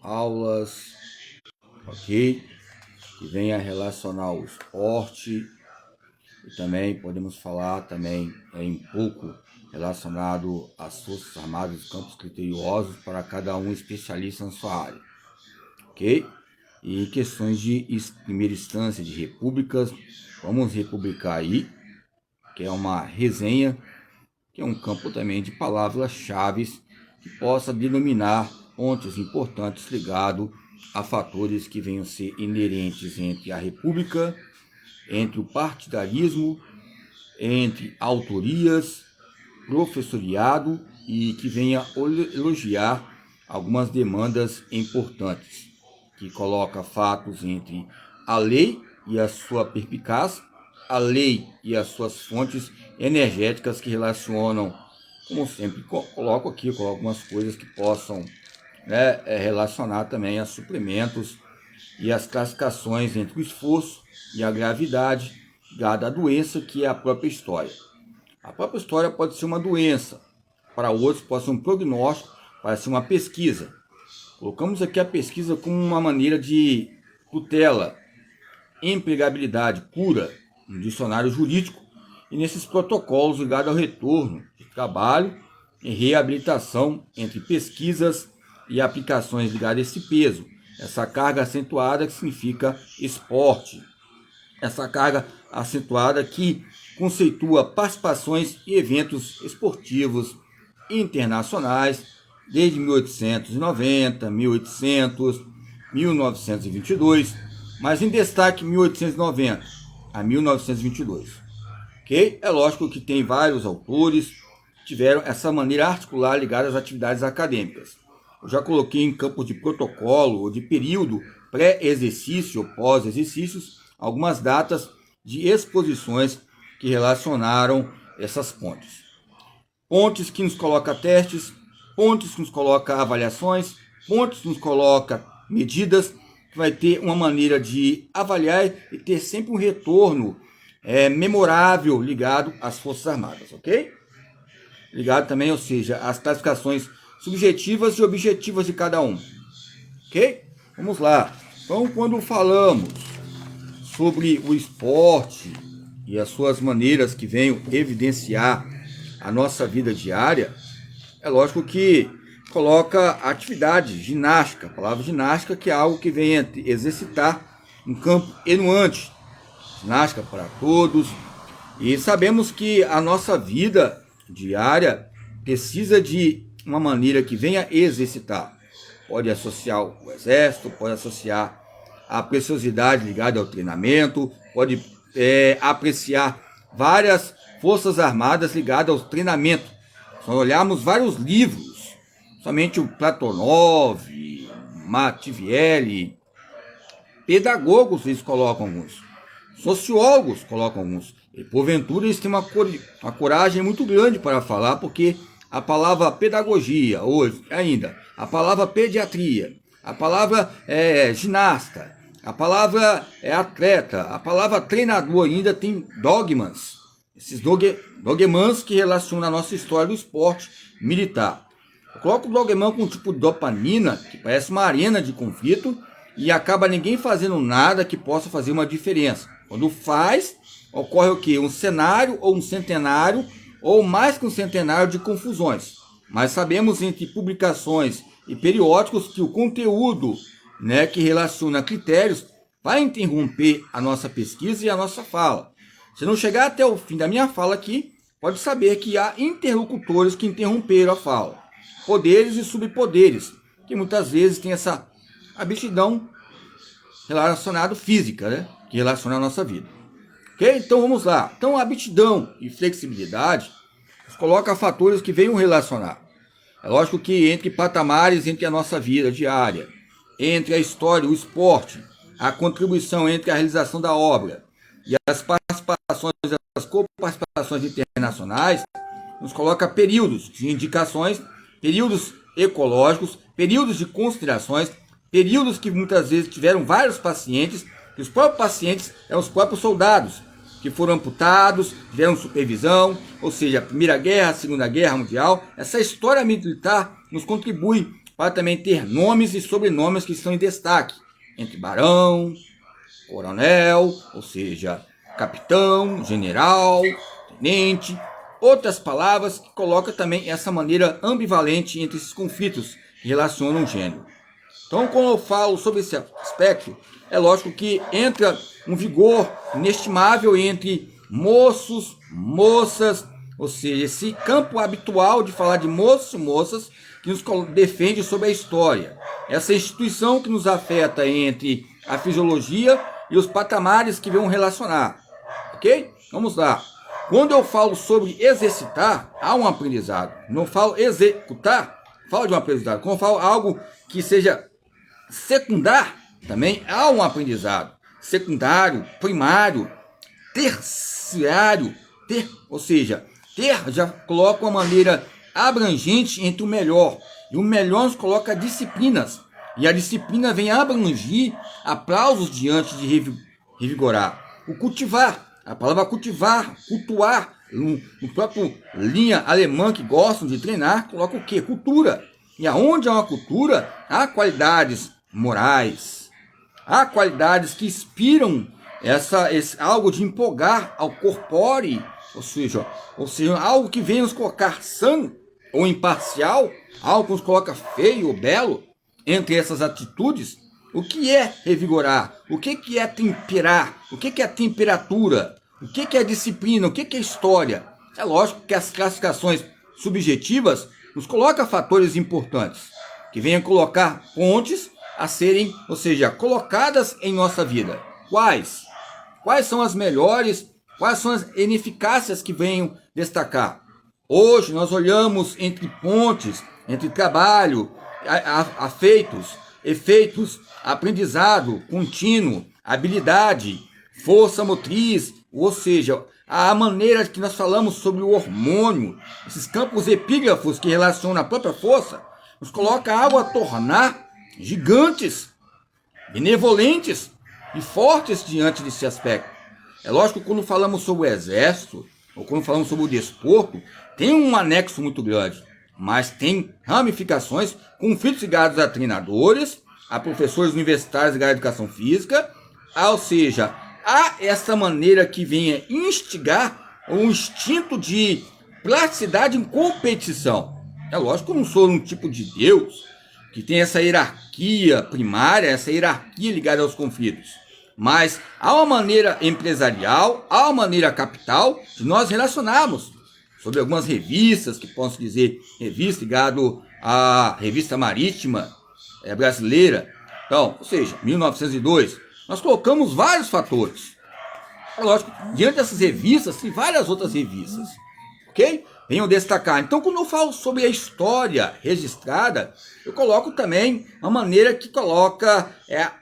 aulas, ok? Que venha relacionar o esporte, e também podemos falar também em pouco relacionado às Forças Armadas e campos criteriosos para cada um especialista na sua área, ok? E questões de primeira instância de repúblicas, vamos republicar aí, que é uma resenha, que é um campo também de palavras-chave que possa denominar pontos importantes ligados a fatores que venham a ser inerentes entre a república, entre o partidarismo, entre autorias, professoriado e que venha elogiar algumas demandas importantes, que coloca fatos entre a lei e a sua perspicácia, a lei e as suas fontes energéticas que relacionam, como sempre coloco aqui, coloco algumas coisas que possam relacionar também a suplementos e as classificações entre o esforço e a gravidade ligada à doença, que é a própria história. A própria história pode ser uma doença, para outros pode ser um prognóstico, pode ser uma pesquisa. Colocamos aqui a pesquisa como uma maneira de tutela, empregabilidade, cura, um dicionário jurídico, e nesses protocolos ligados ao retorno de trabalho e reabilitação entre pesquisas e aplicações ligadas a esse peso, essa carga acentuada que significa esporte, essa carga acentuada que conceitua participações em eventos esportivos internacionais desde 1890, 1800, 1922, mas em destaque 1890 a 1922. Ok? É lógico que tem vários autores que tiveram essa maneira articular ligada às atividades acadêmicas. Eu já coloquei em campos de protocolo ou de período pré-exercício ou pós-exercícios algumas datas de exposições que relacionaram essas pontes. Pontes que nos coloca testes, pontes que nos coloca avaliações, pontes que nos coloca medidas, que vai ter uma maneira de avaliar e ter sempre um retorno memorável ligado às Forças Armadas, ok? Ligado também, ou seja, às classificações subjetivas e objetivas de cada um, ok? Vamos lá. Então, quando falamos sobre o esporte e as suas maneiras que venham evidenciar a nossa vida diária, é lógico que coloca atividade, ginástica, a palavra ginástica, que é algo que vem exercitar um campo enuante, ginástica para todos, e sabemos que a nossa vida diária precisa de uma maneira que venha exercitar. Pode associar o exército, pode associar a preciosidade ligada ao treinamento, pode apreciar várias forças armadas ligadas ao treinamento. Se nós olharmos vários livros, somente o Platonov, Machiavelli, pedagogos eles colocam alguns, sociólogos colocam alguns, e porventura eles têm uma coragem muito grande para falar, porque a palavra pedagogia, hoje ainda, a palavra pediatria, a palavra ginasta, a palavra atleta, a palavra treinador ainda tem dogmas, esses dogmas que relacionam a nossa história do esporte militar. Eu coloco o dogma com um tipo de dopamina, que parece uma arena de conflito, e acaba ninguém fazendo nada que possa fazer uma diferença. Quando faz, ocorre o quê? Um cenário ou um centenário, ou mais que um centenário de confusões. Mas sabemos entre publicações e periódicos que o conteúdo que relaciona critérios vai interromper a nossa pesquisa e a nossa fala. Se não chegar até o fim da minha fala aqui, pode saber que há interlocutores que interromperam a fala. Poderes e subpoderes, que muitas vezes tem essa aptidão relacionada física, que relaciona a nossa vida. Ok? Então vamos lá. Então a aptidão e flexibilidade nos coloca fatores que venham relacionar. É lógico que entre patamares, entre a nossa vida diária, entre a história, o esporte, a contribuição entre a realização da obra e as participações, as coparticipações internacionais, nos coloca períodos de indicações, períodos ecológicos, períodos de considerações, períodos que muitas vezes tiveram vários pacientes, que os próprios pacientes eram os próprios soldados, que foram amputados, tiveram supervisão, ou seja, a Primeira Guerra, a Segunda Guerra Mundial. Essa história militar nos contribui para também ter nomes e sobrenomes que estão em destaque, entre barão, coronel, ou seja, capitão, general, tenente, outras palavras que colocam também essa maneira ambivalente entre esses conflitos que relacionam o gênero. Então, quando eu falo sobre esse aspecto, é lógico que entra um vigor inestimável entre moços, moças, ou seja, esse campo habitual de falar de moços e moças que nos defende sobre a história. Essa instituição que nos afeta entre a fisiologia e os patamares que vão relacionar. Ok? Vamos lá. Quando eu falo sobre exercitar, há um aprendizado. Não falo executar, falo de um aprendizado. Quando eu falo algo que seja secundário, também há um aprendizado. Secundário, primário, terciário, ou seja, ter já coloca uma maneira abrangente entre o melhor. E o melhor nos coloca disciplinas. E a disciplina vem abrangir aplausos diante de revigorar. O cultivar, a palavra cultivar, cultuar, no próprio linha alemã que gostam de treinar, coloca o quê? Cultura. E aonde há uma cultura, há qualidades morais. Há qualidades que inspiram algo de empolgar ao corpóreo, ou seja, algo que vem nos colocar sã ou imparcial, algo que nos coloca feio ou belo. Entre essas atitudes, o que é revigorar? O que é temperar? O que é temperatura? O que é disciplina? O que é história? É lógico que as classificações subjetivas nos colocam fatores importantes, que venham colocar pontes a serem, ou seja, colocadas em nossa vida. Quais? Quais são as melhores? Quais são as ineficácias que venham destacar? Hoje nós olhamos entre pontes, entre trabalho, afeitos, efeitos, aprendizado contínuo, habilidade, força motriz, ou seja, a maneira que nós falamos sobre o hormônio, esses campos epígrafos que relacionam a própria força, nos coloca algo a tornar gigantes, benevolentes e fortes diante desse aspecto. É lógico que quando falamos sobre o exército, ou quando falamos sobre o desporto, tem um anexo muito grande, mas tem ramificações, conflitos ligados a treinadores, a professores universitários ligados à educação física, ou seja, há essa maneira que venha instigar um instinto de plasticidade em competição. É lógico que eu não sou um tipo de Deus que tem essa hierarquia primária, essa hierarquia ligada aos conflitos. Mas há uma maneira empresarial, há uma maneira capital de nós relacionarmos sobre algumas revistas, que posso dizer, revista ligado à revista marítima brasileira. Então, ou seja, 1902, nós colocamos vários fatores. É lógico, diante dessas revistas, tem várias outras revistas, ok? Venham destacar. Então, quando eu falo sobre a história registrada, eu coloco também uma maneira que coloca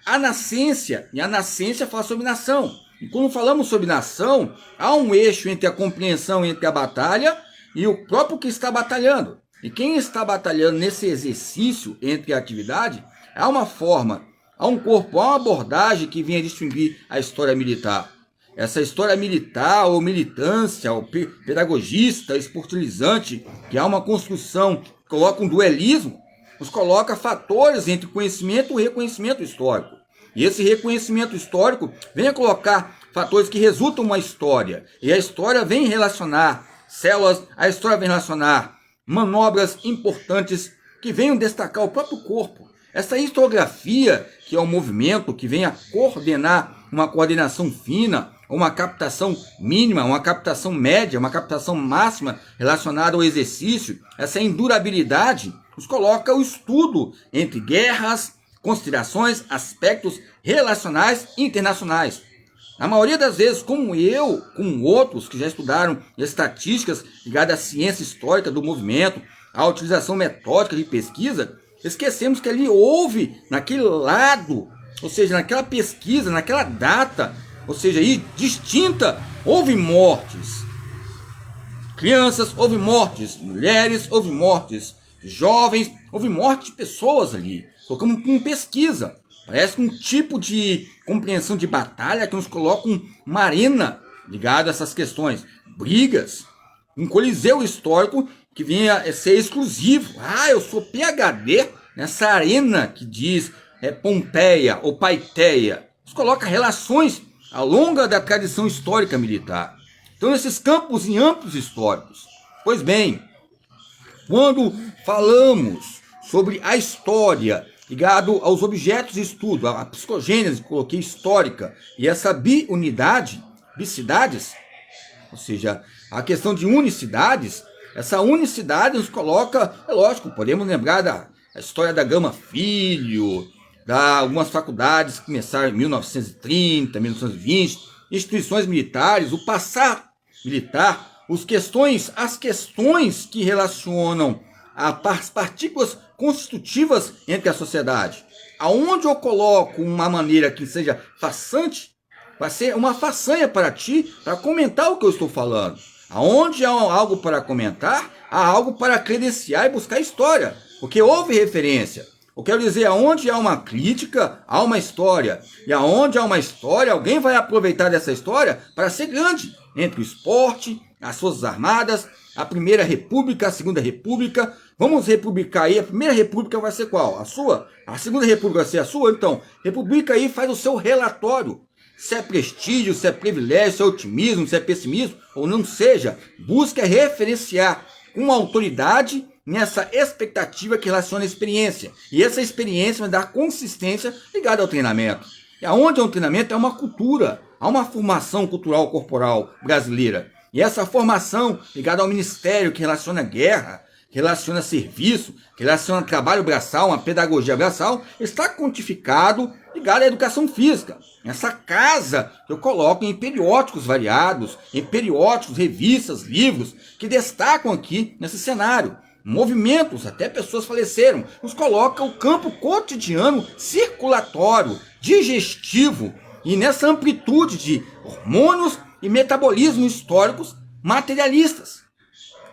a nascência, e a nascência fala sobre nação. E quando falamos sobre nação, há um eixo entre a compreensão entre a batalha e o próprio que está batalhando. E quem está batalhando nesse exercício entre a atividade, há uma forma, há um corpo, há uma abordagem que vem a distinguir a história militar. Essa história militar, ou militância, ou pedagogista, esportilizante, que há uma construção, coloca um duelismo, nos coloca fatores entre conhecimento e reconhecimento histórico. E esse reconhecimento histórico vem a colocar fatores que resultam uma história. E a história vem relacionar células, a história vem relacionar manobras importantes que venham destacar o próprio corpo. Essa historiografia, que é um movimento que vem a coordenar uma coordenação fina, uma captação mínima, uma captação média, uma captação máxima relacionada ao exercício, essa endurabilidade nos coloca o estudo entre guerras, considerações, aspectos relacionais internacionais. Na maioria das vezes, como eu, como outros que já estudaram estatísticas ligadas à ciência histórica do movimento, à utilização metódica de pesquisa, esquecemos que ali houve, naquele lado, ou seja, naquela pesquisa, naquela data, ou seja, aí, distinta, houve mortes. Crianças, houve mortes. Mulheres, houve mortes. Jovens, houve morte de pessoas ali. Colocamos com pesquisa. Parece um tipo de compreensão de batalha que nos coloca uma arena ligada a essas questões. Brigas. Um coliseu histórico que vinha a ser exclusivo. Ah, eu sou PhD nessa arena que diz Pompeia ou Paeteia, nos coloca relações ao longo da tradição histórica militar. Então, nesses campos em amplos históricos. Pois bem, quando falamos sobre a história ligado aos objetos de estudo, a psicogênese, coloquei histórica, e essa bicidades, ou seja, a questão de unicidades, essa unicidade nos coloca, é lógico, podemos lembrar da história da Gama Filho, da algumas faculdades que começaram em 1930, 1920, instituições militares, o passar militar, as questões que relacionam as partículas constitutivas entre a sociedade. Aonde eu coloco uma maneira que seja façante, vai ser uma façanha para ti, para comentar o que eu estou falando. Aonde há algo para comentar, há algo para credenciar e buscar história, porque houve referência. Eu quero dizer, aonde há uma crítica, há uma história. E aonde há uma história, alguém vai aproveitar dessa história para ser grande. Entre o esporte, as Forças Armadas, a Primeira República, a Segunda República. Vamos republicar aí. A Primeira República vai ser qual? A sua? A Segunda República vai ser a sua? Então, republica aí, faz o seu relatório. Se é prestígio, se é privilégio, se é otimismo, se é pessimismo, ou não seja. Busca referenciar uma autoridade nessa expectativa que relaciona a experiência. E essa experiência vai dar consistência ligada ao treinamento. E aonde é um treinamento é uma cultura, há uma formação cultural corporal brasileira. E essa formação ligada ao ministério que relaciona guerra, que relaciona serviço, que relaciona trabalho braçal, uma pedagogia braçal, está quantificado ligado à educação física. Essa casa que eu coloco em periódicos variados, em periódicos, revistas, livros, que destacam aqui nesse cenário. Movimentos, até pessoas faleceram, nos coloca o campo cotidiano circulatório, digestivo, e nessa amplitude de hormônios e metabolismo históricos materialistas.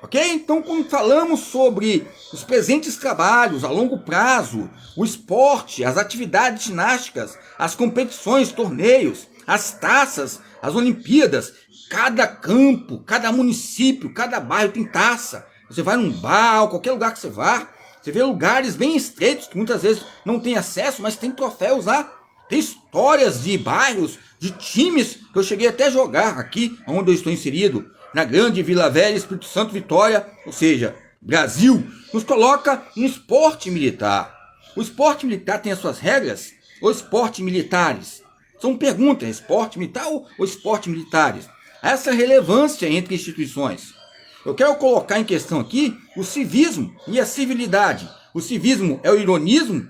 Ok? Então, quando falamos sobre os presentes trabalhos a longo prazo, o esporte, as atividades ginásticas, as competições, torneios, as taças, as Olimpíadas, cada campo, cada município, cada bairro tem taça. Você vai num bar, qualquer lugar que você vá, você vê lugares bem estreitos, que muitas vezes não tem acesso, mas tem troféus lá. Tem histórias de bairros, de times, que eu cheguei até a jogar aqui, onde eu estou inserido, na grande Vila Velha, Espírito Santo, Vitória, ou seja, Brasil, nos coloca no esporte militar. O esporte militar tem as suas regras, ou esporte militares? São perguntas, esporte militar ou esporte militares? Essa relevância entre instituições. Eu quero colocar em questão aqui o civismo e a civilidade. O civismo é o ironismo,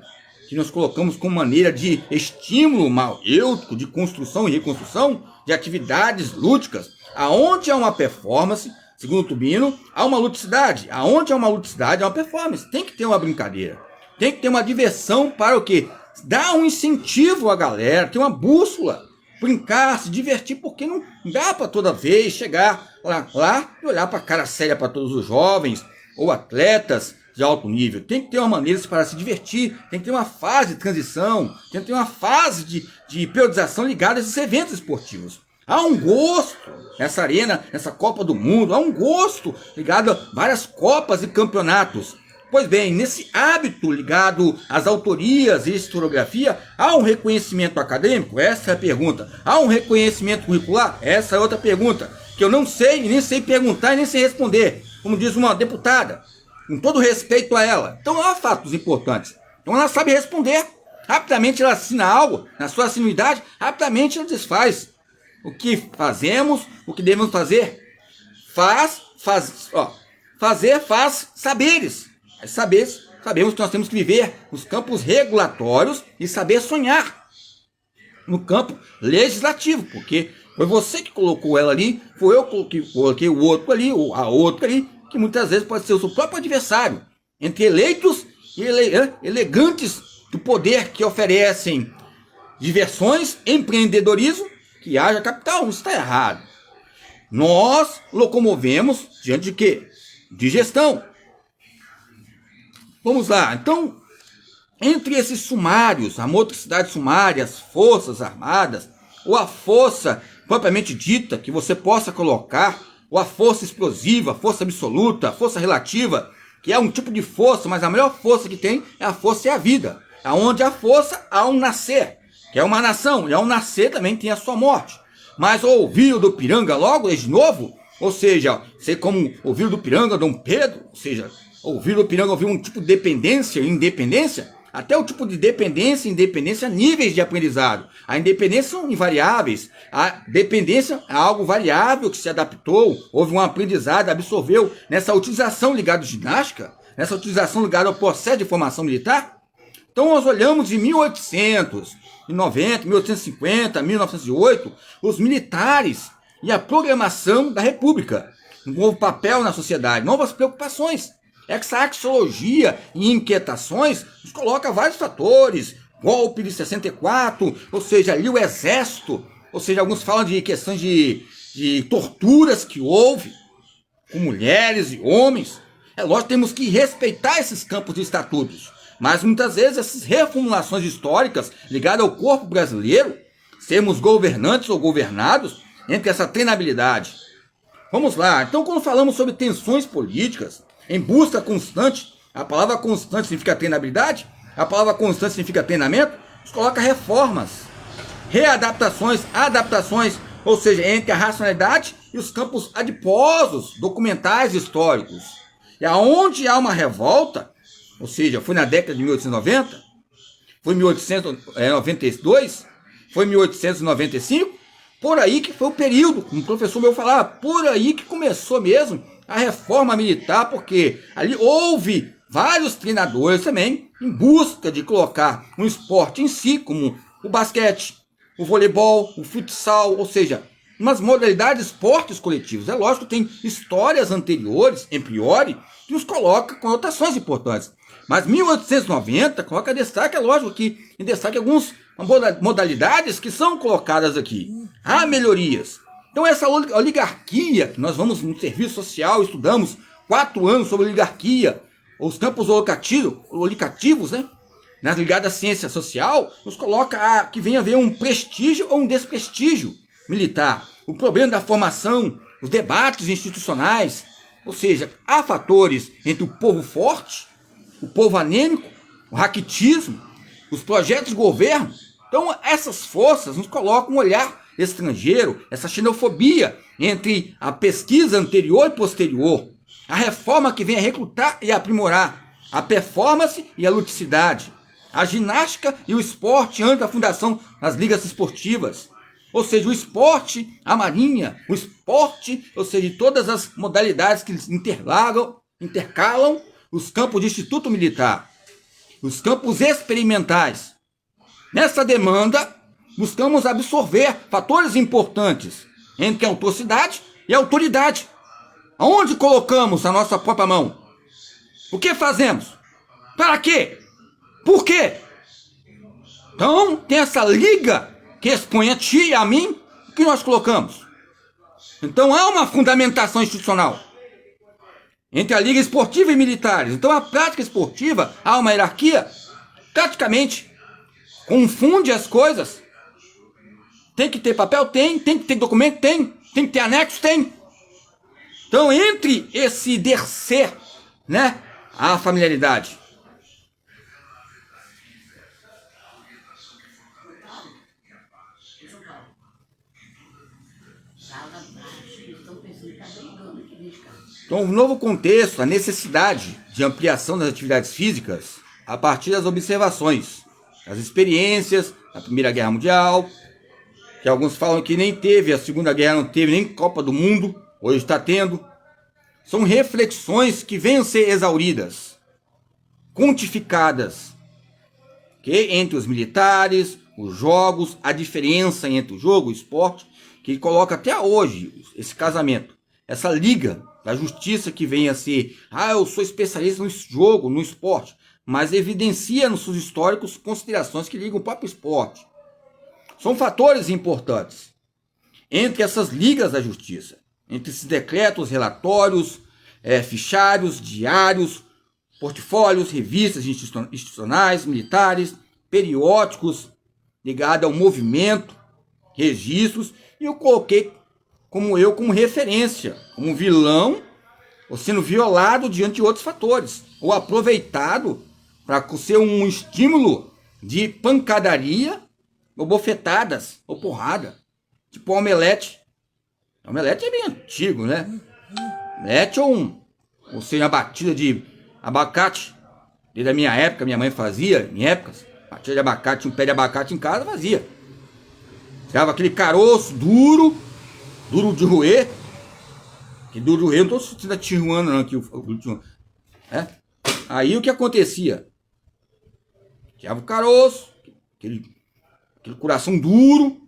que nós colocamos como maneira de estímulo maiêutico, de construção e reconstrução, de atividades lúdicas, aonde há uma performance, segundo Tubino, há uma ludicidade. Aonde há uma ludicidade, há uma performance. Tem que ter uma brincadeira. Tem que ter uma diversão para o quê? Dar um incentivo à galera, ter uma bússola. Brincar, se divertir, porque não dá para toda vez chegar lá e olhar para a cara séria para todos os jovens ou atletas de alto nível. Tem que ter uma maneira para se divertir, tem que ter uma fase de transição, tem que ter uma fase de periodização ligada a esses eventos esportivos. Há um gosto nessa arena, nessa Copa do Mundo, há um gosto ligado a várias copas e campeonatos. Pois bem, nesse hábito ligado às autorias e historiografia, há um reconhecimento acadêmico? Essa é a pergunta. Há um reconhecimento curricular? Essa é outra pergunta, que eu não sei, nem sei perguntar e nem sei responder, como diz uma deputada, com todo respeito a ela. Então há fatos importantes. Então ela sabe responder. Rapidamente ela assina algo, na sua assinuidade, rapidamente ela desfaz. O que fazemos, o que devemos fazer? Fazer faz saberes. Sabemos que nós temos que viver nos campos regulatórios e saber sonhar no campo legislativo, porque foi você que colocou ela ali, foi eu que coloquei o outro ali, ou a outra ali, que muitas vezes pode ser o seu próprio adversário, entre eleitos e elegantes do poder que oferecem diversões, empreendedorismo, que haja capital. Isso está errado. Nós locomovemos diante de quê? De gestão. Vamos lá, então, entre esses sumários, a motricidade sumária, as forças armadas, ou a força propriamente dita que você possa colocar, ou a força explosiva, a força absoluta, a força relativa, que é um tipo de força, mas a melhor força que tem é a força e a vida. Aonde a força há um nascer, que é uma nação, e ao nascer também tem a sua morte. Mas ouviu do Piranga logo, desde novo, ou seja, ser como ouviu do Piranga, Dom Pedro, ou seja, ouviu do Piranga, ouviu um tipo de dependência e independência, até o tipo de dependência e independência, níveis de aprendizado. A independência são invariáveis, a dependência é algo variável que se adaptou, houve um aprendizado, absorveu nessa utilização ligada à ginástica, nessa utilização ligada ao processo de formação militar. Então nós olhamos de 1890, 1850, 1908, os militares e a programação da República. Um novo papel na sociedade, novas preocupações. Essa axiologia e inquietações nos coloca vários fatores. Golpe de 64, ou seja, ali o exército, ou seja, alguns falam de questões de torturas que houve com mulheres e homens. É lógico que temos que respeitar esses campos de estatutos. Mas muitas vezes essas reformulações históricas ligadas ao corpo brasileiro, sermos governantes ou governados, entre essa treinabilidade. Vamos lá, então quando falamos sobre tensões políticas, em busca constante, a palavra constante significa treinabilidade, a palavra constante significa treinamento, nos coloca reformas, readaptações, adaptações, ou seja, entre a racionalidade e os campos adiposos, documentais históricos. E aonde há uma revolta, ou seja, foi na década de 1890, foi em 1892, foi em 1895, por aí que foi o período, como o professor meu falava, por aí que começou mesmo a reforma militar, porque ali houve vários treinadores também em busca de colocar um esporte em si, como o basquete, o voleibol, o futsal, ou seja, umas modalidades de esportes coletivos. É lógico que tem histórias anteriores, em priori, que nos coloca conotações importantes. Mas 1890 coloca destaque, é lógico que em destaque algumas modalidades que são colocadas aqui. Há melhorias. Então essa oligarquia, que nós vamos no serviço social, estudamos 4 anos sobre oligarquia, os campos olicativos, né? Ligada à ciência social, nos coloca que vem a haver um prestígio ou um desprestígio militar. O problema da formação, os debates institucionais, ou seja, há fatores entre o povo forte, o povo anêmico, o raquitismo, os projetos de governo. Então essas forças nos colocam um olhar estrangeiro, essa xenofobia entre a pesquisa anterior e posterior, a reforma que vem a recrutar e aprimorar, a performance e a ludicidade, a ginástica e o esporte antes da fundação das ligas esportivas, ou seja, o esporte, a marinha, o esporte, ou seja, todas as modalidades que intercalam os campos de instituto militar, os campos experimentais. Nessa demanda, buscamos absorver fatores importantes entre a autoridade e a autoridade. Aonde colocamos a nossa própria mão? O que fazemos? Para quê? Por quê? Então, tem essa liga que expõe a ti e a mim, o que nós colocamos. Então, há uma fundamentação institucional entre a liga esportiva e militares. Então, a prática esportiva, há uma hierarquia, praticamente confunde as coisas. Tem que ter papel? Tem que ter documento? Tem que ter anexo? Tem. Então, entre esse descer, né, a familiaridade. Então, o novo contexto, a necessidade de ampliação das atividades físicas a partir das observações, das experiências da Primeira Guerra Mundial, que alguns falam que nem teve, a Segunda Guerra não teve nem Copa do Mundo, hoje está tendo. São reflexões que vêm a ser exauridas, quantificadas, que entre os militares, os jogos, a diferença entre o jogo e o esporte, que coloca até hoje esse casamento, essa liga da justiça que vem a ser, eu sou especialista no jogo, no esporte, mas evidencia nos seus históricos considerações que ligam o próprio esporte. São fatores importantes entre essas ligas da justiça, entre esses decretos, relatórios, fichários, diários, portfólios, revistas institucionais, militares, periódicos ligados ao movimento, registros, e eu coloquei como referência, como vilão, ou sendo violado diante de outros fatores, ou aproveitado para ser um estímulo de pancadaria, ou bofetadas, ou porrada, tipo omelete. Omelete é bem antigo, né? Omelete ou seja, a batida de abacate, desde a minha época, minha mãe fazia, em épocas, batida de abacate, tinha um pé de abacate em casa, fazia. Tirava aquele caroço duro de roer, que duro de roer, eu não estou sentindo tijuana não, aqui, Aí o que acontecia? Tirava o caroço, aquele coração duro,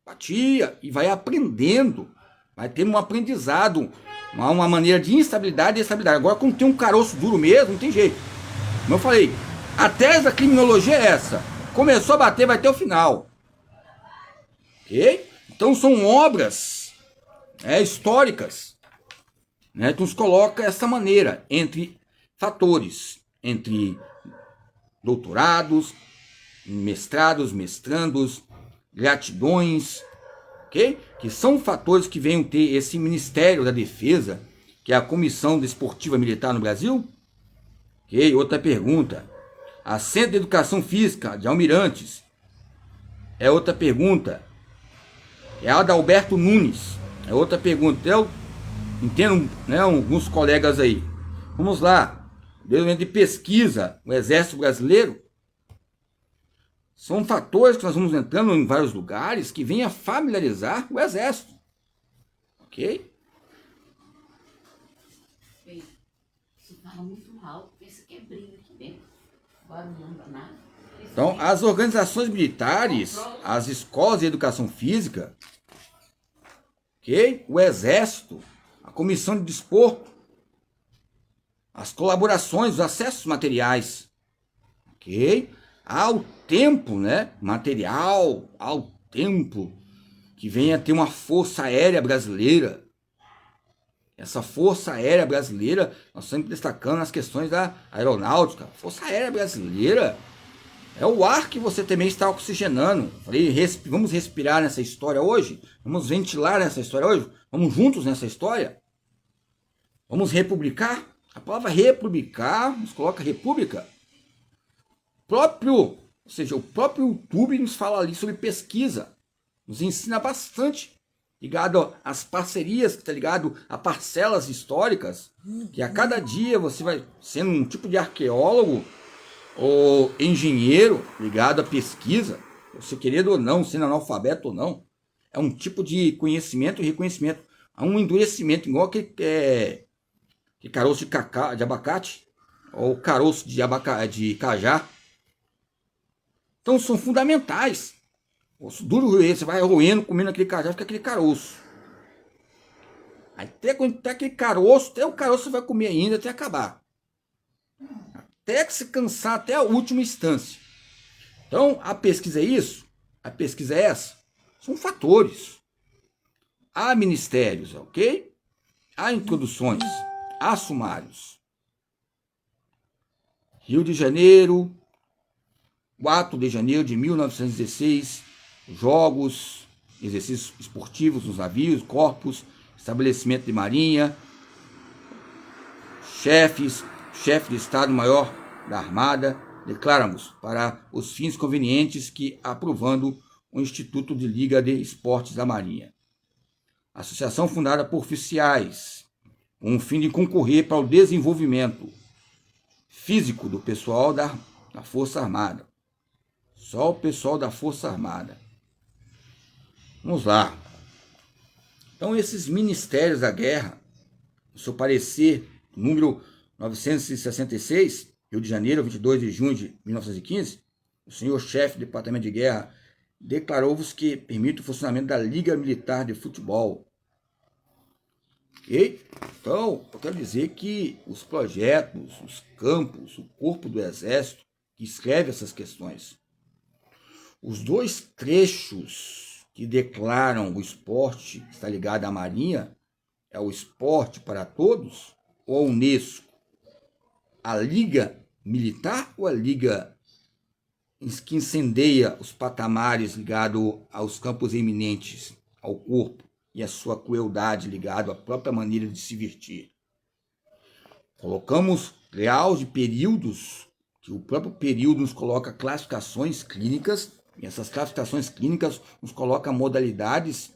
batia e vai aprendendo, vai tendo um aprendizado, uma maneira de instabilidade e estabilidade. Agora, quando tem um caroço duro mesmo, não tem jeito. Como eu falei, a tese da criminologia é essa: começou a bater, vai ter o final. Ok? Então são obras históricas, né, que nos coloca essa maneira entre fatores, entre doutorados, mestrados, mestrandos, gratidões, ok? Que são fatores que venham ter esse Ministério da Defesa, que é a Comissão Desportiva Militar no Brasil. Ok? Outra pergunta. A Centro de Educação Física de Almirantes é outra pergunta. É a Adalberto Nunes é outra pergunta. Eu entendo, né, alguns colegas aí. Vamos lá. Desenvolvimento de pesquisa, o Exército Brasileiro. São fatores que nós vamos entrando em vários lugares que vêm a familiarizar o Exército. Ok? Você fala muito alto, pensa que é briga aqui dentro. Agora não dá nada. Então, as organizações militares, as escolas de educação física, ok? O Exército, a Comissão de Desporto, as colaborações, os acessos materiais, ok? Ao tempo, né, material, ao tempo que venha a ter uma força aérea brasileira. Essa força aérea brasileira, nós sempre destacando as questões da aeronáutica. Força aérea brasileira é o ar que você também está oxigenando. Falei, vamos respirar nessa história hoje? Vamos ventilar nessa história hoje? Vamos juntos nessa história? Vamos republicar? A palavra republicar nos coloca república. Ou seja, o próprio YouTube nos fala ali sobre pesquisa. Nos ensina bastante. Ligado às parcerias, que está ligado a parcelas históricas. Que a cada dia você vai sendo um tipo de arqueólogo ou engenheiro ligado à pesquisa, você querendo ou não, sendo analfabeto ou não, é um tipo de conhecimento e reconhecimento. Há um endurecimento, igual aquele caroço de abacate, ou caroço de cajá. Então são fundamentais. Osso duro, você vai roendo, comendo aquele cajá, fica aquele caroço. Aí até quando tá aquele caroço, até o caroço você vai comer ainda até acabar. Até que se cansar, até a última instância. Então, a pesquisa é isso? A pesquisa é essa? São fatores. Há ministérios, ok? Há introduções, há sumários. Rio de Janeiro, 4 de janeiro de 1916, jogos, exercícios esportivos nos navios, corpos, estabelecimento de marinha, chefe de Estado-Maior da Armada, declaramos para os fins convenientes que aprovando o Instituto de Liga de Esportes da Marinha. Associação fundada por oficiais, com o fim de concorrer para o desenvolvimento físico do pessoal da Força Armada. Só o pessoal da Força Armada. Vamos lá. Então, esses ministérios da guerra, no seu parecer, número 966, Rio de Janeiro, 22 de junho de 1915, o senhor chefe do Departamento de Guerra declarou-vos que permite o funcionamento da Liga Militar de Futebol. Ok? Então, eu quero dizer que os projetos, os campos, o corpo do Exército, que escreve essas questões, os dois trechos que declaram o esporte que está ligado à Marinha, é o esporte para todos ou a Unesco? A Liga Militar ou a Liga que incendeia os patamares ligado aos campos eminentes, ao corpo e a sua crueldade ligado à própria maneira de se vestir? Colocamos graus de períodos, que o próprio período nos coloca classificações clínicas, e essas classificações clínicas nos colocam modalidades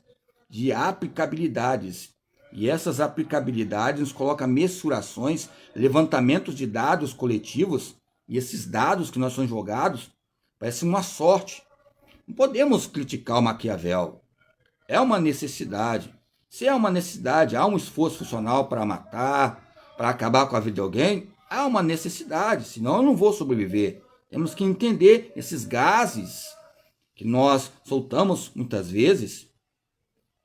de aplicabilidades. E essas aplicabilidades nos colocam mensurações, levantamentos de dados coletivos, e esses dados que nós são jogados, parece uma sorte. Não podemos criticar o Maquiavel. É uma necessidade. Se é uma necessidade, há um esforço funcional para matar, para acabar com a vida de alguém, há uma necessidade, senão eu não vou sobreviver. Temos que entender esses gases que nós soltamos muitas vezes,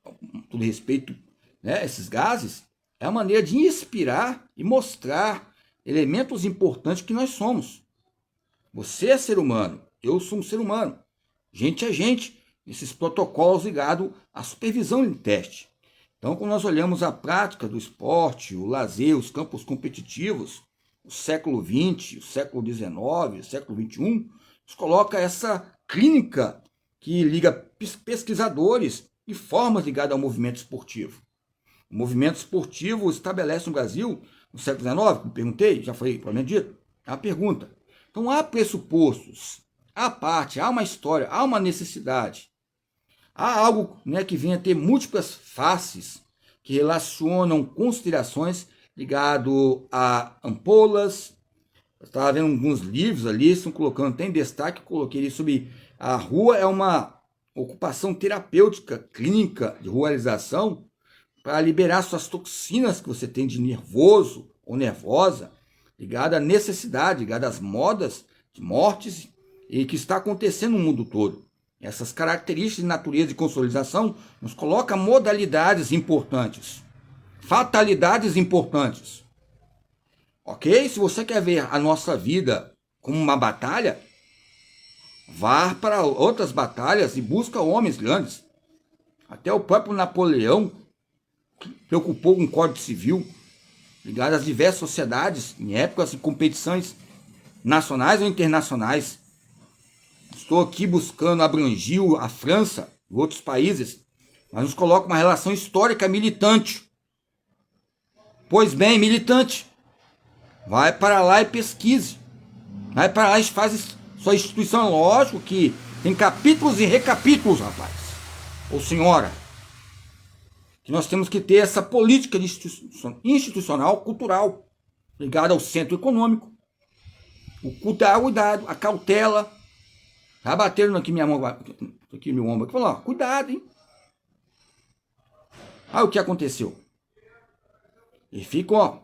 com todo respeito, né, esses gases, é a maneira de inspirar e mostrar elementos importantes que nós somos. Você é ser humano, eu sou um ser humano. Gente é gente, esses protocolos ligados à supervisão em teste. Então, quando nós olhamos a prática do esporte, o lazer, os campos competitivos, o século XX, o século XIX, o século XXI, nos coloca essa clínica que liga pesquisadores e formas ligadas ao movimento esportivo. O movimento esportivo estabelece no Brasil, no século XIX, me perguntei, já foi provavelmente dito, é uma pergunta. Então, há pressupostos, há parte, há uma história, há uma necessidade. Há algo, né, que vem a ter múltiplas faces que relacionam considerações ligado a ampolas. Eu estava vendo alguns livros ali, estão colocando, tem destaque, eu coloquei ali sobre a rua, é uma ocupação terapêutica, clínica, de ruralização, para liberar suas toxinas que você tem de nervoso ou nervosa, ligada à necessidade, ligada às modas de mortes e que está acontecendo no mundo todo. Essas características de natureza de consolidação nos colocam modalidades importantes, fatalidades importantes. Ok? Se você quer ver a nossa vida como uma batalha, vá para outras batalhas e busca homens grandes. Até o próprio Napoleão se preocupou com o Código Civil, ligado às diversas sociedades, em épocas de competições nacionais ou internacionais. Estou aqui buscando abrangir a França e outros países, mas nos coloca uma relação histórica militante. Pois bem, militante, vai para lá e pesquise. Vai para lá e faz sua instituição. Lógico que tem capítulos e recapítulos, rapaz. Ou senhora. Que nós temos que ter essa política institucional, cultural, ligada ao centro econômico. O cuidado, a cautela. Tá batendo aqui minha mão, aqui meu ombro, aqui, falou, ó, cuidado, hein? Olha o que aconteceu. E fica, ó,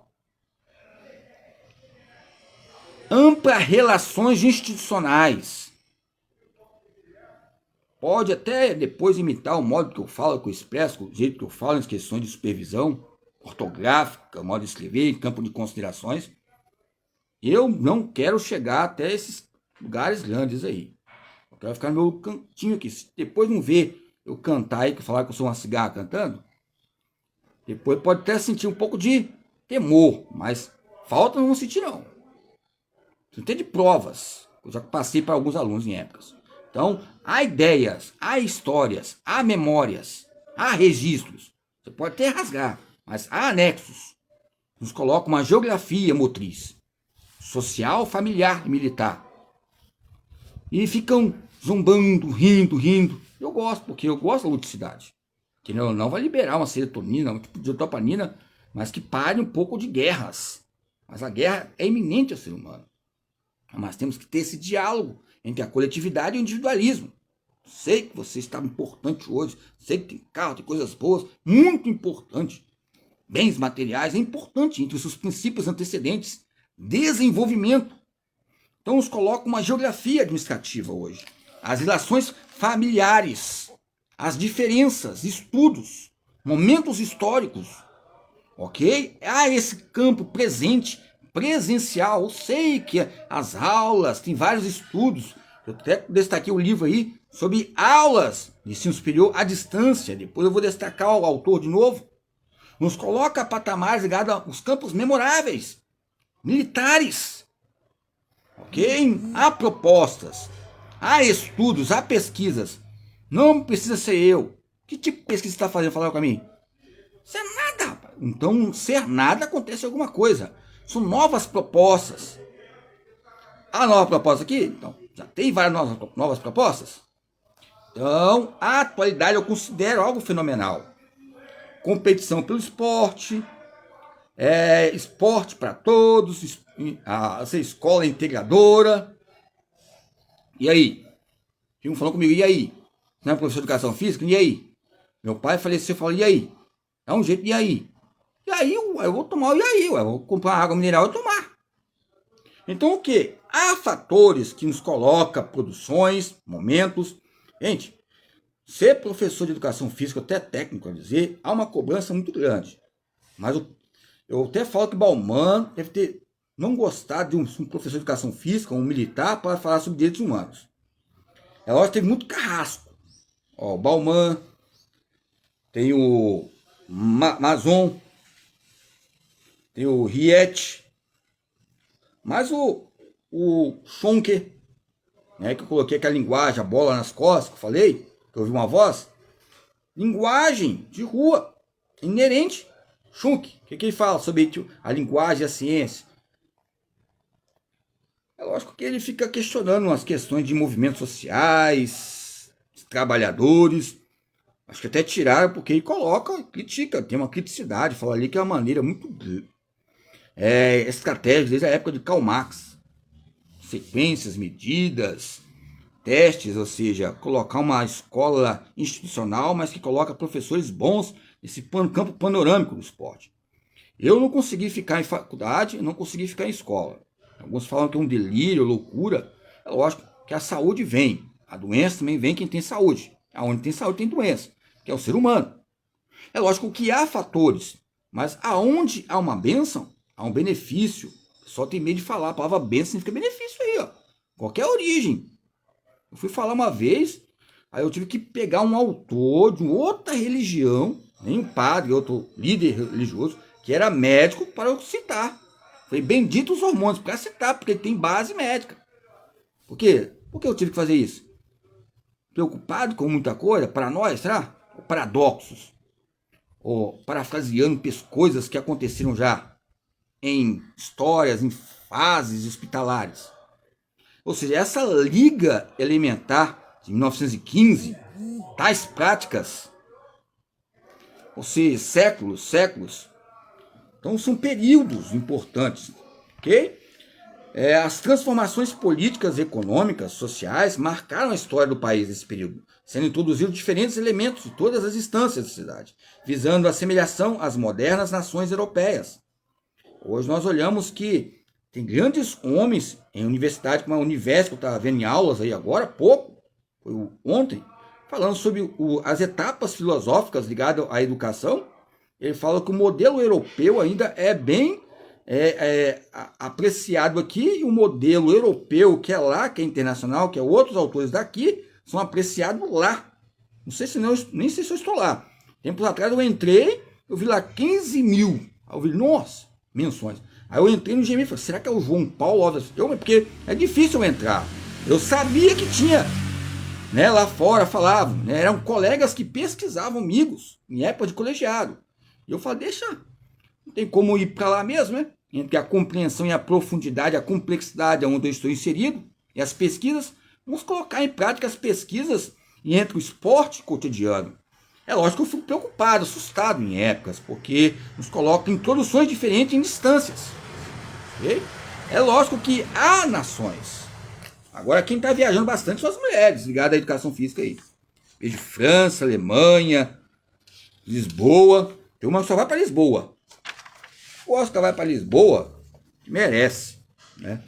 amplas relações institucionais. Pode até depois imitar o modo que eu falo, que eu expresso, o jeito que eu falo nas questões de supervisão ortográfica, o modo de escrever, em campo de considerações. Eu não quero chegar até esses lugares grandes aí. Eu quero ficar no meu cantinho aqui. Se depois não ver eu cantar aí, que falar que eu sou uma cigarra cantando, depois pode até sentir um pouco de temor, mas falta não sentir não. Você tem de provas. Eu já passei para alguns alunos em épocas. Então, há ideias, há histórias, há memórias, há registros. Você pode até rasgar, mas há anexos. Nos coloca uma geografia motriz, social, familiar e militar. E ficam zombando, rindo. Eu gosto, porque eu gosto da ludicidade. Que não vai liberar uma serotonina, um tipo de dopamina, mas que pare um pouco de guerras. Mas a guerra é iminente ao ser humano. Mas temos que ter esse diálogo entre a coletividade e o individualismo. Sei que você está importante hoje, sei que tem carro, tem coisas boas, muito importante. Bens materiais é importante entre os seus princípios antecedentes. Desenvolvimento. Então nos coloca uma geografia administrativa hoje. As relações familiares, as diferenças, estudos, momentos históricos. Ok? Há esse campo presente, presencial. Eu sei que as aulas, tem vários estudos. Eu até destaquei o livro aí sobre aulas de ensino superior à distância. Depois eu vou destacar o autor de novo. Nos coloca a patamares ligados aos campos memoráveis, militares. Ok? Há propostas, há estudos, há pesquisas. Não precisa ser eu. Que tipo de pesquisa você está fazendo? Falar com mim? Isso é nada, rapaz. Então, ser nada acontece alguma coisa. São novas propostas. A nova proposta aqui, então, já tem várias novas propostas. Então, a atualidade eu considero algo fenomenal. Competição pelo esporte, esporte para todos, essa escola integradora. E aí? Ficam falando comigo, e aí? Não é professor de educação física? E aí? Meu pai faleceu, falou, e aí? Dá um jeito, e aí? E aí eu vou tomar, e aí? Eu vou comprar água mineral e tomar. Então o que? Há fatores que nos colocam produções, momentos. Gente, ser professor de educação física, até técnico a dizer, há uma cobrança muito grande. Mas eu até falo que Bauman deve ter não gostado de um professor de educação física, um militar, para falar sobre direitos humanos. É lógico que teve muito carrasco. Ó, o Bauman, tem o Mazon, tem o Riet, mas o Schonker, né, que eu coloquei aquela linguagem, a bola nas costas, que eu falei, que eu ouvi uma voz, linguagem de rua, inerente. Schunck, o que ele fala sobre a linguagem e a ciência? É lógico que ele fica questionando as questões de movimentos sociais, trabalhadores. Acho que até tiraram porque ele coloca, critica, tem uma criticidade, fala ali que é uma maneira muito estratégia desde a época de Karl Marx. Sequências, medidas, testes, ou seja, colocar uma escola institucional, mas que coloca professores bons nesse campo panorâmico do esporte. Eu não consegui ficar em faculdade, não consegui ficar em escola. Alguns falam que é um delírio, loucura. É lógico que a saúde vem, a doença também vem quem tem saúde. Aonde tem saúde tem doença, que é o ser humano. É lógico que há fatores, mas aonde há uma bênção, há um benefício. Só tem medo de falar, a palavra bênção significa benefício aí, ó. Qualquer origem. Eu fui falar uma vez, aí eu tive que pegar um autor de uma outra religião, nem um padre, outro líder religioso, que era médico, para eu citar. Falei, bendito os hormônios, para citar, porque tem base médica. Por quê? Por que eu tive que fazer isso? Preocupado com muita coisa, para nós, será? Paradoxos. Ou parafraseando coisas que aconteceram já em histórias, em fases hospitalares. Ou seja, essa liga elementar de 1915, tais práticas, ou seja, séculos. Então são períodos importantes, ok? As transformações políticas, econômicas, sociais marcaram a história do país nesse período, sendo introduzidos diferentes elementos de todas as instâncias da sociedade, visando a assemelhação às modernas nações europeias. Hoje nós olhamos que tem grandes homens em universidade, como a Univesp, que eu estava vendo em aulas aí agora, foi ontem, falando sobre as etapas filosóficas ligadas à educação. Ele fala que o modelo europeu ainda é bem apreciado aqui, e o modelo europeu que é lá, que é internacional, que é outros autores daqui, são apreciados lá. Não sei se nem sei se eu estou lá. Tempos atrás eu entrei, eu vi lá 15 mil. Aí eu vi, nossa, menções. Aí eu entrei no GMI e falei, será que é o João Paulo? Porque é difícil eu entrar. Eu sabia que tinha, né, lá fora falavam, né, eram colegas que pesquisavam amigos em época de colegiado. E eu falei, deixa, não tem como ir para lá mesmo, né? Entre a compreensão e a profundidade, a complexidade onde eu estou inserido e as pesquisas, vamos colocar em prática as pesquisas e entre o esporte cotidiano. É lógico que eu fico preocupado, assustado em épocas, porque nos coloca em introduções diferentes em distâncias. Okay? É lógico que há nações. Agora quem está viajando bastante são as mulheres ligadas à educação física aí. Vejo França, Alemanha, Lisboa. Tem uma que só vai para Lisboa. O Oscar vai para Lisboa, merece. Né?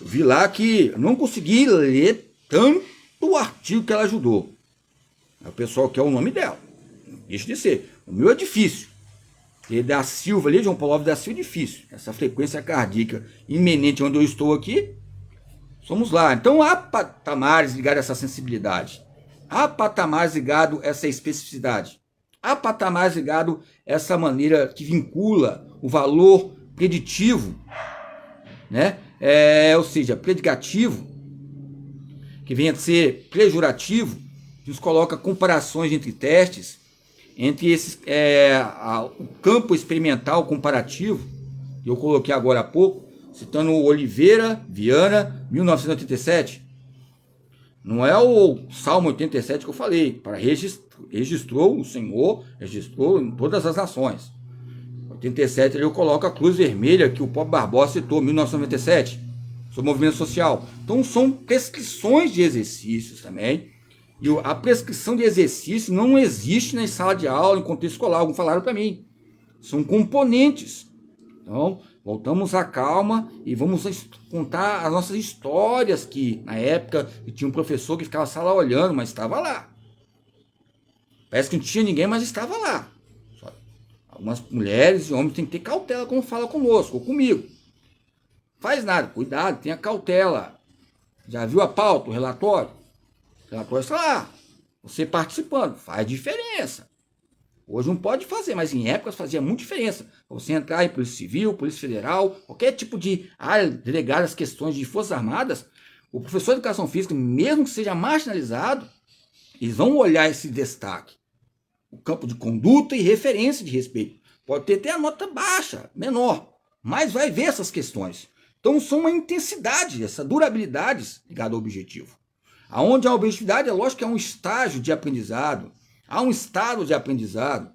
Eu vi lá que eu não consegui ler tanto o artigo que ela ajudou. O pessoal quer o nome dela. Deixa de ser. O meu é difícil. E da Silva ali, João Paulo da Silva, é difícil. Essa frequência cardíaca iminente onde eu estou aqui, somos lá. Então há patamares ligados a essa sensibilidade. Há patamares ligados a essa especificidade. Há patamares ligados a essa maneira que vincula o valor preditivo, né? Ou seja, predicativo, que vem a ser pejorativo, que nos coloca comparações entre testes, entre esses, o campo experimental comparativo, e eu coloquei agora há pouco, citando o Oliveira Viana, 1987. Não é o Salmo 87 que eu falei, para registrou o Senhor, registrou em todas as nações. 87 ele coloca a cruz vermelha que o Pop Barbosa citou, 1997, sobre o movimento social. Então são prescrições de exercícios também. E a prescrição de exercício não existe na sala de aula, em contexto escolar, alguns falaram para mim. São componentes. Então, voltamos à calma e vamos contar as nossas histórias, que na época tinha um professor que ficava na sala olhando, mas estava lá. Parece que não tinha ninguém, mas estava lá. Algumas mulheres e homens têm que ter cautela quando fala conosco ou comigo. Faz nada, cuidado, tenha cautela. Já viu a pauta, o relatório? O relatório está lá. Você participando, faz diferença. Hoje não pode fazer, mas em épocas fazia muita diferença. Você entrar em Polícia Civil, Polícia Federal, qualquer tipo de área delegada às questões de Forças Armadas, o professor de Educação Física, mesmo que seja marginalizado, eles vão olhar esse destaque. O campo de conduta e referência de respeito. Pode ter até a nota baixa, menor, mas vai ver essas questões. Então são uma intensidade, essa durabilidade ligada ao objetivo. Aonde a objetividade é lógico que é um estágio de aprendizado, há um estado de aprendizado.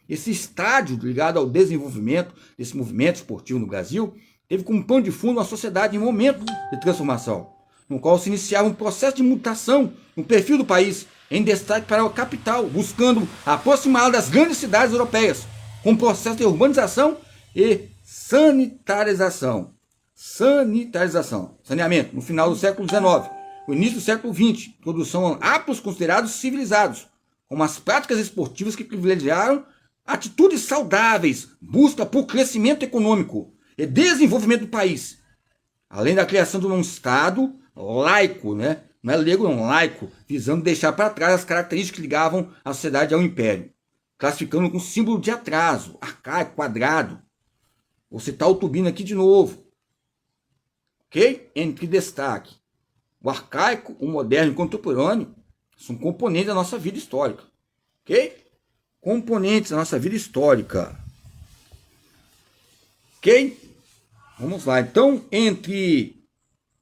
Esse estágio ligado ao desenvolvimento desse movimento esportivo no Brasil teve como pano de fundo uma sociedade em momento de transformação, no qual se iniciava um processo de mutação no perfil do país, em destaque para a capital, buscando aproximá-la das grandes cidades europeias, com processo de urbanização e sanitarização. Saneamento, no final do século XIX, o início do século XX, produção aptos considerados civilizados, como as práticas esportivas que privilegiaram atitudes saudáveis, busca por crescimento econômico e desenvolvimento do país, além da criação de um Estado laico, né? Não é leigo, não, laico, visando deixar para trás as características que ligavam a sociedade ao império, classificando com símbolo de atraso, arcaico, quadrado. Vou citar o Tubino aqui de novo. Ok? Entre destaque. O arcaico, o moderno e o contemporâneo são componentes da nossa vida histórica. Ok? Componentes da nossa vida histórica. Ok? Vamos lá. Então, entre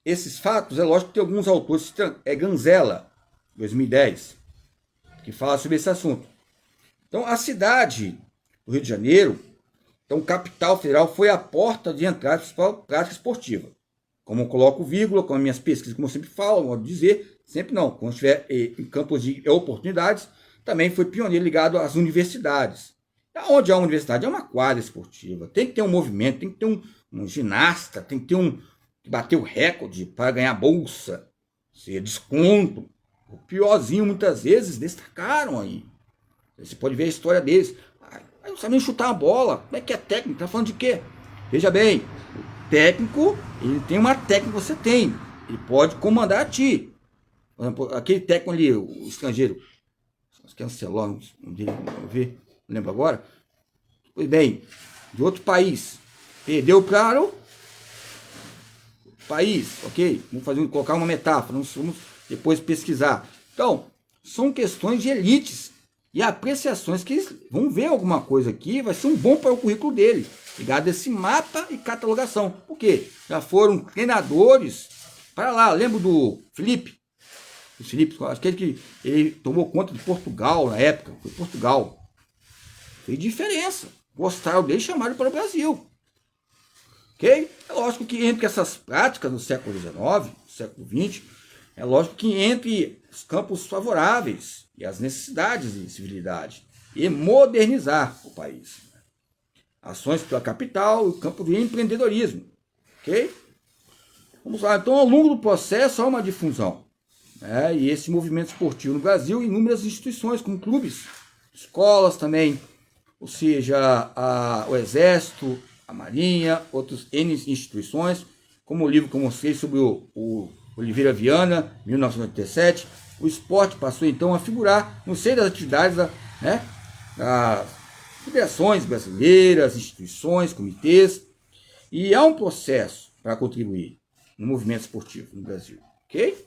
esses fatos, é lógico que tem alguns autores, Ganzella, 2010, que fala sobre esse assunto. Então, a cidade do Rio de Janeiro, então, capital federal, foi a porta de entrada para a prática esportiva. Como eu coloco vírgula, com as minhas pesquisas, como eu sempre falo, modo de dizer, sempre não. Quando estiver em campos de oportunidades, também foi pioneiro ligado às universidades. Onde há uma universidade, é uma quadra esportiva. Tem que ter um movimento, tem que ter um ginasta, tem que ter bater o recorde para ganhar bolsa, ser desconto. O piorzinho, muitas vezes, destacaram aí. Você pode ver a história deles. Não sabe nem chutar a bola. Como é que é técnico? Tá falando de quê? Veja bem, o técnico, ele tem uma técnica que você tem. Ele pode comandar a ti. Por exemplo, aquele técnico ali, o estrangeiro, acho que é Anceló, não lembro agora. Pois bem, de outro país, perdeu para o país, ok? Vamos colocar uma metáfora, vamos depois pesquisar. Então, são questões de elites e apreciações que vão ver alguma coisa aqui, vai ser um bom para o currículo dele, ligado a esse mapa e catalogação. Por quê? Já foram treinadores para lá. Lembro do Felipe? O Felipe, aquele que ele tomou conta de Portugal na época, foi Portugal. Fez diferença. Gostaram dele e chamaram para o Brasil. Ok? É lógico que entre essas práticas no século XIX, século XX, é lógico que entre os campos favoráveis e as necessidades de civilidade e modernizar o país. Ações pela capital e o campo do empreendedorismo. Ok? Vamos lá. Então, ao longo do processo, há uma difusão. E esse movimento esportivo no Brasil, inúmeras instituições, como clubes, escolas também, ou seja, o Exército, a Marinha, outras N instituições, como o livro que eu mostrei sobre o Oliveira Viana, 1987, o esporte passou então a figurar no seio das atividades das federações brasileiras, instituições, comitês, e há um processo para contribuir no movimento esportivo no Brasil, ok?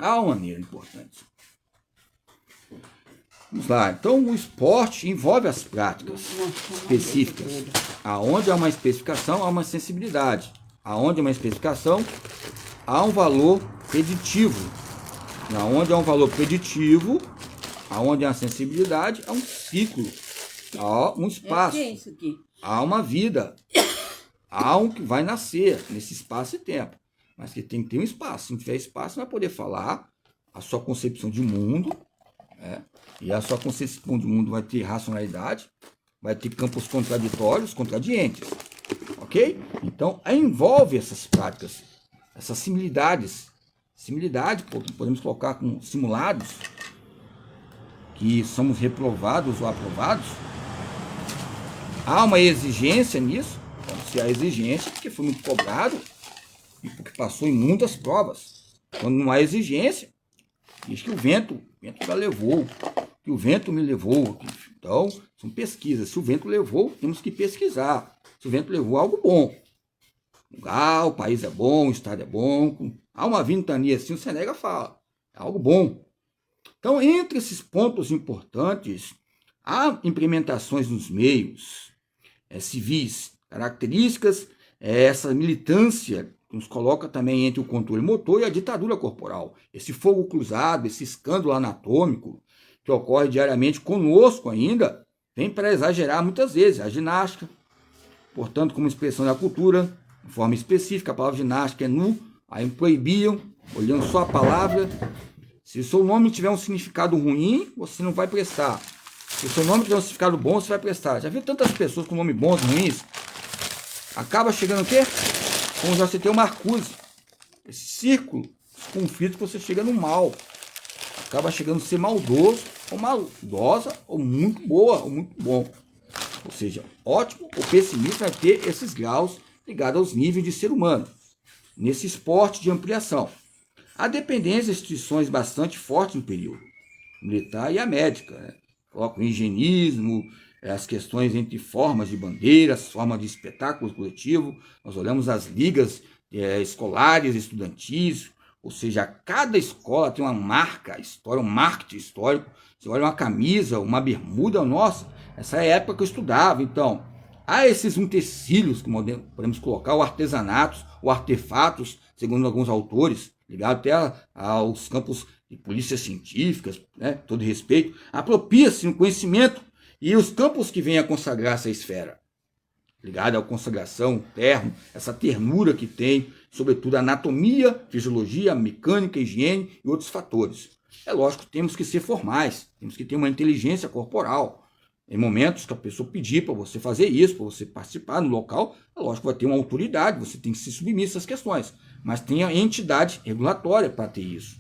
Há uma maneira importante. Vamos lá, então o esporte envolve as práticas específicas. Aonde há uma especificação, há uma sensibilidade. Aonde há uma especificação, há um valor preditivo. Aonde há um valor preditivo, aonde há sensibilidade, há um ciclo, há um espaço, há uma vida, há um que vai nascer nesse espaço e tempo. Mas que tem que ter um espaço. Se não tiver espaço, não vai poder falar a sua concepção de mundo, e a sua concepção de mundo vai ter racionalidade, vai ter campos contraditórios, contradientes, ok? Então, envolve essas práticas, essas similidades. Similidade, podemos colocar com simulados, que somos reprovados ou aprovados. Há uma exigência nisso, então, se há exigência, porque foi muito cobrado, e porque passou em muitas provas. Quando não há exigência, diz que o vento me levou, que o vento me levou. Então, são pesquisas. Se o vento levou, temos que pesquisar. Se o vento levou, algo bom. O país é bom, o estado é bom. Há uma ventania assim, o Seneca fala. É algo bom. Então, entre esses pontos importantes, há implementações nos meios civis, características, essa militância nos coloca também entre o controle motor e a ditadura corporal. Esse fogo cruzado, esse escândalo anatômico que ocorre diariamente conosco ainda, vem para exagerar muitas vezes a ginástica. Portanto, como expressão da cultura, de forma específica, a palavra ginástica é nu, aí proibiam, olhando só a palavra. Se o seu nome tiver um significado ruim, você não vai prestar. Se o seu nome tiver um significado bom, você vai prestar. Já viu tantas pessoas com nome bons, ruins? Acaba chegando o quê? Como já você tem o Marcuse, esse círculo, esse conflito que você chega no mal. Acaba chegando a ser maldoso, ou maldosa, ou muito boa, ou muito bom. Ou seja, ótimo ou pessimista vai ter esses graus ligados aos níveis de ser humano, nesse esporte de ampliação. A dependência de instituições bastante fortes no período, militar e a médica. Coloca o higienismo, as questões entre formas de bandeiras, formas de espetáculo coletivo. Nós olhamos as ligas escolares, estudantis, ou seja, cada escola tem uma marca histórica, um marketing histórico. Você olha uma camisa, uma bermuda, nossa, essa é a época que eu estudava. Então, há esses utensílios que podemos colocar, o artesanatos, ou artefatos, segundo alguns autores, ligado até aos campos de polícias científicas, todo respeito, apropria-se no conhecimento e os campos que vêm a consagrar essa esfera, ligado à consagração, o termo, essa ternura que tem, sobretudo a anatomia, fisiologia, mecânica, higiene e outros fatores. É lógico que temos que ser formais, temos que ter uma inteligência corporal. Em momentos que a pessoa pedir para você fazer isso, para você participar no local, é lógico que vai ter uma autoridade, você tem que se submeter a essas questões, mas tem a entidade regulatória para ter isso.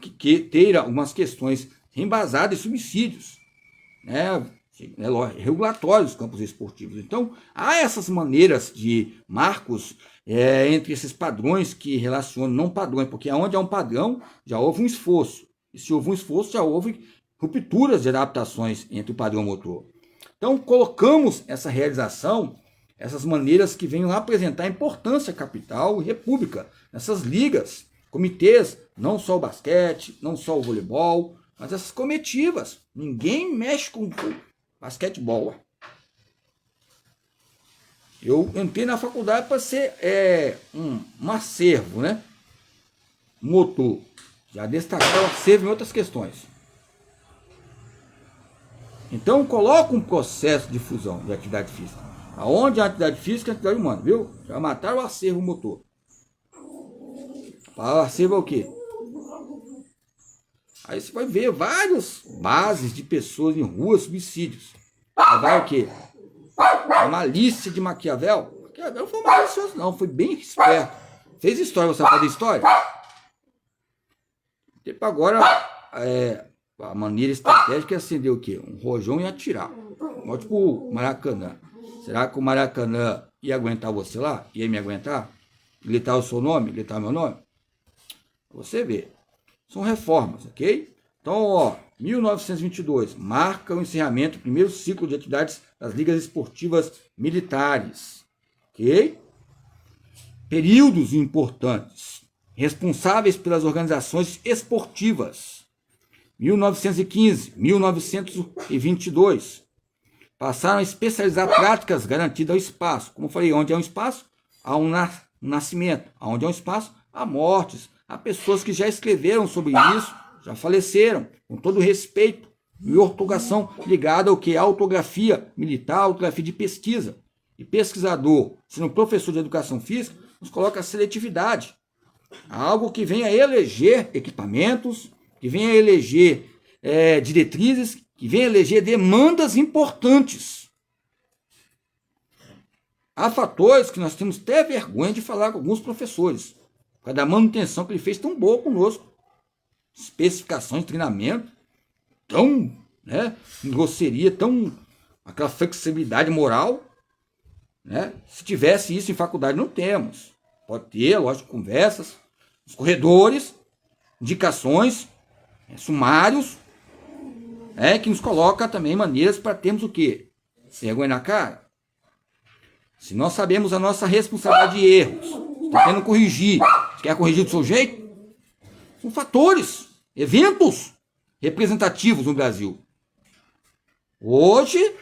Que ter algumas questões embasadas em subsídios, regulatórios dos campos esportivos. Então, há essas maneiras de marcos entre esses padrões que relacionam, não padrões, porque onde há um padrão, já houve um esforço. E se houve um esforço, já houve rupturas de adaptações entre o padrão motor. Então, colocamos essa realização, essas maneiras que venham a apresentar a importância capital e república, nessas ligas, comitês, não só o basquete, não só o voleibol, mas essas comitivas. Ninguém mexe com basquetebol. Eu entrei na faculdade para ser um acervo, motor. Já destacar o acervo em outras questões. Então, coloca um processo de fusão de atividade física. Aonde a atividade física é a atividade humana, viu? Já mataram o acervo motor. O acervo é o quê? Aí você vai ver várias bases de pessoas em ruas, suicídios. Aí vai o quê? A malícia de Maquiavel. Maquiavel não foi malicioso, não. Foi bem esperto. Fez história, você vai fazer história? Tipo, agora, a maneira estratégica é acender o quê? Um rojão e atirar. Tipo o Maracanã. Será que o Maracanã ia aguentar você lá? Ia me aguentar? Gritar o seu nome? Gritar meu nome? Você vê. São reformas, ok? Então, 1922 marca o encerramento do primeiro ciclo de atividades das ligas esportivas militares, ok? Períodos importantes, responsáveis pelas organizações esportivas. 1915, 1922. Passaram a especializar práticas garantidas ao espaço. Como eu falei, onde é um espaço, há um nascimento. Onde é um espaço, há mortes. Há pessoas que já escreveram sobre isso, já faleceram, com todo respeito e ortografação ligada ao que? A ortografia militar, a ortografia de pesquisa. E pesquisador, sendo professor de educação física, nos coloca a seletividade. Algo que venha a eleger equipamentos, que venha a eleger diretrizes, que venha a eleger demandas importantes. Há fatores que nós temos até vergonha de falar com alguns professores, por causa da manutenção que ele fez tão boa conosco. Especificações, treinamento, tão, grosseria, tão, aquela flexibilidade moral, né? Se tivesse isso em faculdade, não temos. Pode ter, lógico, conversas, nos corredores, indicações, sumários, que nos coloca também maneiras para termos o quê? Vergonha na cara. Se nós sabemos a nossa responsabilidade de erros, está querendo corrigir, você quer corrigir do seu jeito? São fatores, eventos representativos no Brasil. Hoje,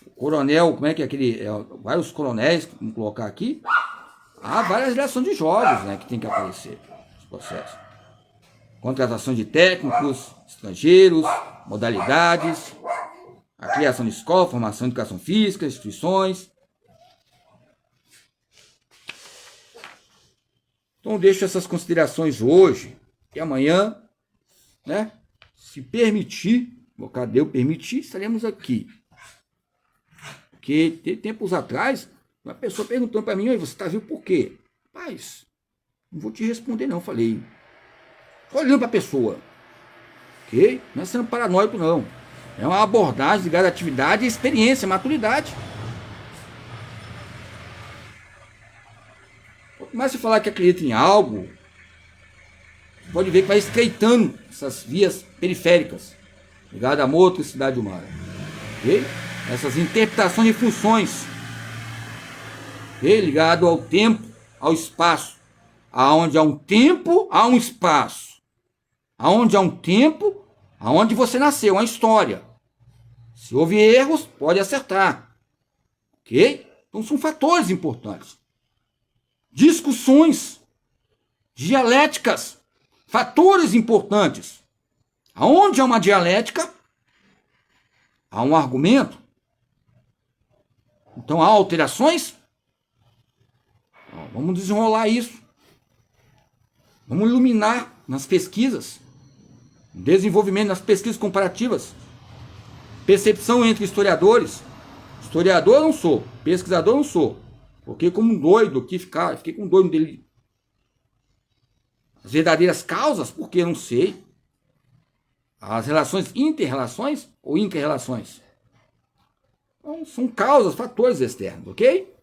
o coronel, como é que é aquele, vários coronéis, vamos colocar aqui, há várias gerações de jovens, que tem que aparecer nos processos. Contratação de técnicos, estrangeiros, modalidades, a criação de escola, formação de educação física, instituições. Então, deixo essas considerações hoje e amanhã, se permitir, cadê o permitir, estaremos aqui. Porque tempos atrás, uma pessoa perguntou para mim, você está vivo por quê? Rapaz, não vou te responder não, falei. Olhando para a pessoa, ok? Não é sendo paranoico não. É uma abordagem ligada à atividade, experiência, maturidade. Quanto mais você falar que acredita em algo, você pode ver que vai estreitando essas vias periféricas, ligadas à motricidade humana. Ok? Essas interpretações de funções, okay? Ligado ao tempo, ao espaço. Aonde há um tempo, há um espaço. Aonde há um tempo, aonde você nasceu, uma história. Se houve erros, pode acertar. Ok? Então são fatores importantes. Discussões, dialéticas, fatores importantes. Aonde há uma dialética, há um argumento. Então há alterações. Vamos desenrolar isso. Vamos iluminar nas pesquisas. Desenvolvimento nas pesquisas comparativas. Percepção entre historiadores. Historiador eu não sou, pesquisador eu não sou. Porque como um doido que fiquei com um doido dele. As verdadeiras causas, porque eu não sei. As relações, inter-relações ou inter-relações. Então, são causas, fatores externos, ok?